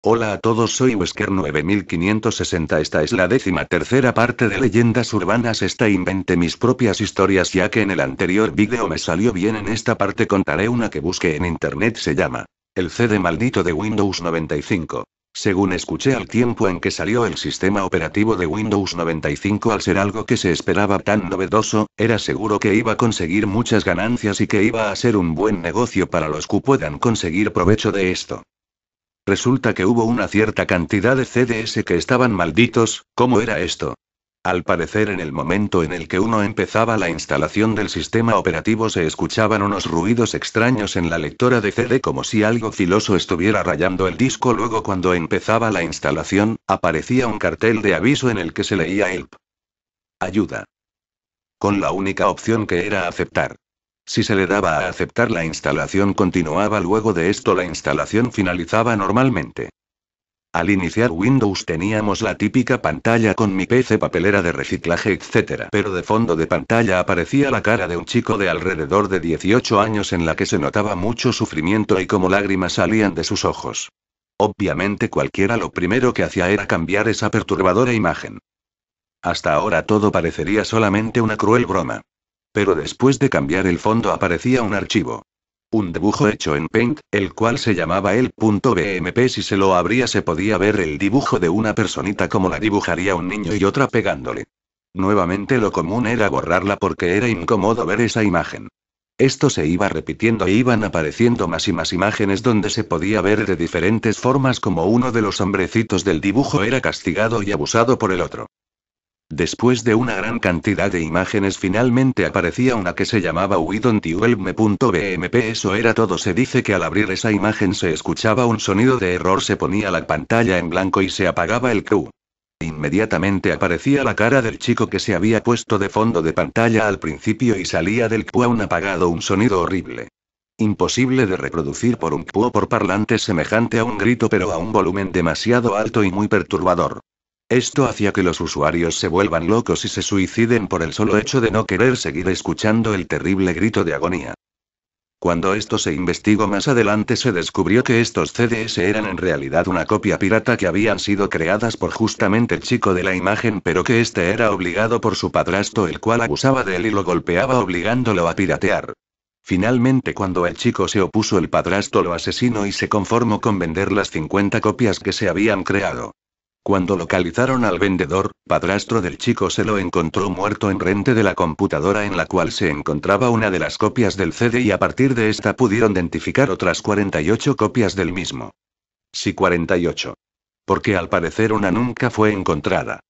Hola a todos, soy Wesker9560. Esta es la 13ª parte de Leyendas Urbanas. Inventé mis propias historias ya que en el anterior vídeo me salió bien. En esta parte contaré una que busqué en internet. Se llama El CD maldito de Windows 95. Según escuché al tiempo en que salió el sistema operativo de Windows 95, al ser algo que se esperaba tan novedoso, era seguro que iba a conseguir muchas ganancias y que iba a ser un buen negocio para los que puedan conseguir provecho de esto. Resulta que hubo una cierta cantidad de CDs que estaban malditos. ¿Cómo era esto? Al parecer, en el momento en el que uno empezaba la instalación del sistema operativo se escuchaban unos ruidos extraños en la lectora de CD, como si algo filoso estuviera rayando el disco. Luego, cuando empezaba la instalación, aparecía un cartel de aviso en el que se leía "Help", ayuda, con la única opción que era aceptar. Si se le daba a aceptar, la instalación continuaba. Luego de esto la instalación finalizaba normalmente. Al iniciar Windows teníamos la típica pantalla con mi PC, papelera de reciclaje, etc. Pero de fondo de pantalla aparecía la cara de un chico de alrededor de 18 años en la que se notaba mucho sufrimiento y como lágrimas salían de sus ojos. Obviamente cualquiera lo primero que hacía era cambiar esa perturbadora imagen. Hasta ahora todo parecería solamente una cruel broma. Pero después de cambiar el fondo aparecía un archivo. Un dibujo hecho en Paint, el cual se llamaba el.bmp. Si se lo abría se podía ver el dibujo de una personita como la dibujaría un niño y otra pegándole. Nuevamente lo común era borrarla porque era incómodo ver esa imagen. Esto se iba repitiendo e iban apareciendo más y más imágenes donde se podía ver de diferentes formas como uno de los hombrecitos del dibujo era castigado y abusado por el otro. Después de una gran cantidad de imágenes finalmente aparecía una que se llamaba We Don't Help Me.bmp. Eso era todo. Se dice que al abrir esa imagen se escuchaba un sonido de error, se ponía la pantalla en blanco y se apagaba el Q. Inmediatamente aparecía la cara del chico que se había puesto de fondo de pantalla al principio y salía del Q aún apagado un sonido horrible. Imposible de reproducir por un Q o por parlante, semejante a un grito pero a un volumen demasiado alto y muy perturbador. Esto hacía que los usuarios se vuelvan locos y se suiciden por el solo hecho de no querer seguir escuchando el terrible grito de agonía. Cuando esto se investigó más adelante se descubrió que estos CDs eran en realidad una copia pirata que habían sido creadas por justamente el chico de la imagen, pero que este era obligado por su padrastro, el cual abusaba de él y lo golpeaba obligándolo a piratear. Finalmente, cuando el chico se opuso, el padrastro lo asesinó y se conformó con vender las 50 copias que se habían creado. Cuando localizaron al vendedor, padrastro del chico se lo encontró muerto enfrente de la computadora en la cual se encontraba una de las copias del CD y a partir de esta pudieron identificar otras 48 copias del mismo. Sí, 48. Porque al parecer una nunca fue encontrada.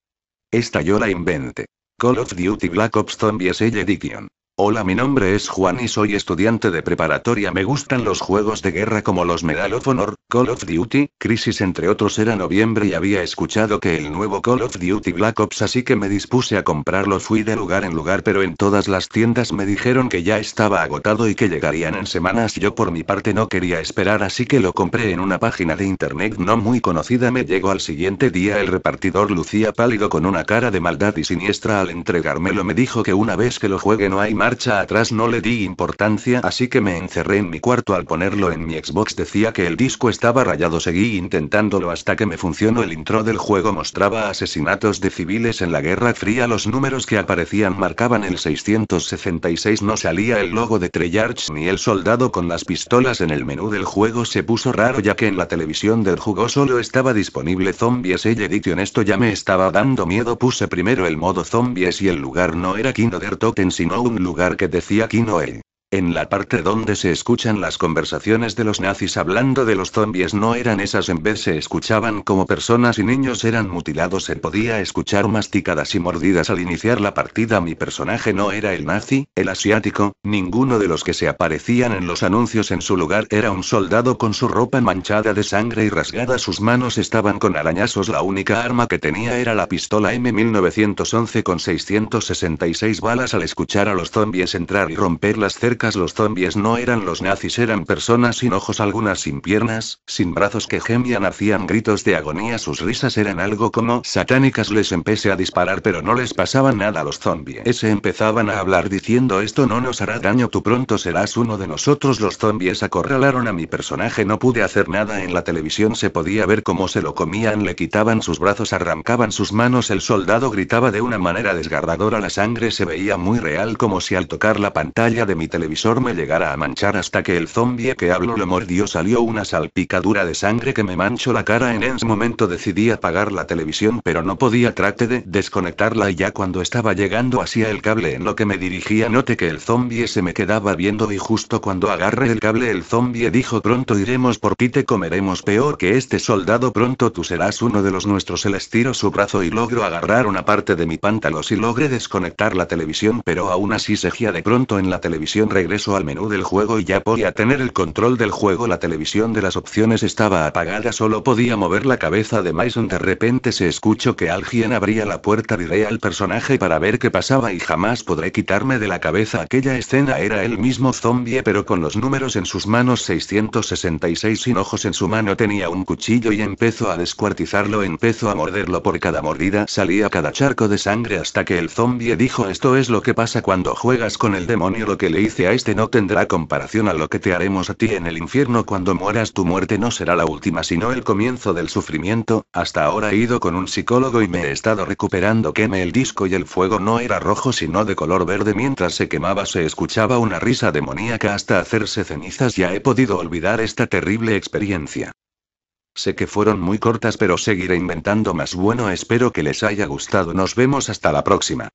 Esta yo la inventé. Call of Duty Black Ops Zombies Edition. Hola, mi nombre es Juan y soy estudiante de preparatoria. Me gustan los juegos de guerra como los Medal of Honor, Call of Duty, Crisis entre otros. Era noviembre y había escuchado que el nuevo Call of Duty Black Ops, así que me dispuse a comprarlo. Fui de lugar en lugar pero en todas las tiendas me dijeron que ya estaba agotado y que llegarían en semanas. Yo por mi parte no quería esperar, así que lo compré en una página de internet no muy conocida. Me llegó al siguiente día. El repartidor lucía pálido con una cara de maldad y siniestra. Al entregármelo me dijo que una vez que lo juegue no hay marcha atrás. No le di importancia, así que me encerré en mi cuarto. Al ponerlo en mi Xbox decía que el disco estaba rayado. Seguí intentándolo hasta que me funcionó. El intro del juego mostraba asesinatos de civiles en la Guerra Fría. Los números que aparecían marcaban el 666. No salía el logo de Treyarch ni el soldado con las pistolas. En el menú del juego se puso raro ya que en la televisión del juego solo estaba disponible Zombies Edition. Esto ya me estaba dando miedo. Puse primero el modo Zombies y el lugar no era Kino der Toten sino un lugar que decía Kinoel. En la parte donde se escuchan las conversaciones de los nazis hablando de los zombies no eran esas, en vez se escuchaban como personas y niños eran mutilados. Se podía escuchar masticadas y mordidas. Al iniciar la partida mi personaje no era el nazi, el asiático, ninguno de los que se aparecían en los anuncios. En su lugar era un soldado con su ropa manchada de sangre y rasgada. Sus manos estaban con arañazos. La única arma que tenía era la pistola M1911 con 666 balas. Al escuchar a los zombies entrar y romper las cercas satánicas. Los zombies no eran los nazis, eran personas sin ojos, algunas sin piernas, sin brazos, que gemían, hacían gritos de agonía. Sus risas eran algo como satánicas. Les empecé a disparar pero no les pasaba nada a los zombies. Empezaban a hablar diciendo: esto no nos hará daño, tú pronto serás uno de nosotros. Los zombies acorralaron a mi personaje, no pude hacer nada. En la televisión se podía ver cómo se lo comían, le quitaban sus brazos, arrancaban sus manos. El soldado gritaba de una manera desgarradora, la sangre se veía muy real, como si al tocar la pantalla de mi televisor me llegara a manchar. Hasta que el zombie que habló lo mordió, salió una salpicadura de sangre que me manchó la cara. En ese momento decidí apagar la televisión, pero no podía. Traté de desconectarla y ya cuando estaba llegando hacia el cable en lo que me dirigía, noté que el zombie se me quedaba viendo, y justo cuando agarré el cable el zombie dijo: pronto iremos por ti, te comeremos peor que este soldado, pronto tú serás uno de los nuestros. Él estiró su brazo y logró agarrar una parte de mi pantalón y logré desconectar la televisión, pero aún así seguía. De pronto en la televisión regresó al menú del juego y ya podía tener el control del juego. La televisión de las opciones estaba apagada, solo podía mover la cabeza de Mason. De repente se escuchó que alguien abría la puerta. Miré al personaje para ver qué pasaba y jamás podré quitarme de la cabeza aquella escena. Era el mismo zombie pero con los números en sus manos, 666, sin ojos. En su mano tenía un cuchillo y empezó a descuartizarlo, empezó a morderlo. Por cada mordida salía cada charco de sangre, hasta que el zombie dijo: esto es lo que pasa cuando juegas con el demonio. Lo que le hice a este no tendrá comparación a lo que te haremos a ti en el infierno. Cuando mueras, tu muerte no será la última sino el comienzo del sufrimiento. Hasta ahora he ido con un psicólogo y me he estado recuperando. Quemé el disco y el fuego no era rojo sino de color verde. Mientras se quemaba se escuchaba una risa demoníaca hasta hacerse cenizas. Ya he podido olvidar esta terrible experiencia. Sé que fueron muy cortas pero seguiré inventando más. Bueno, espero que les haya gustado. Nos vemos hasta la próxima.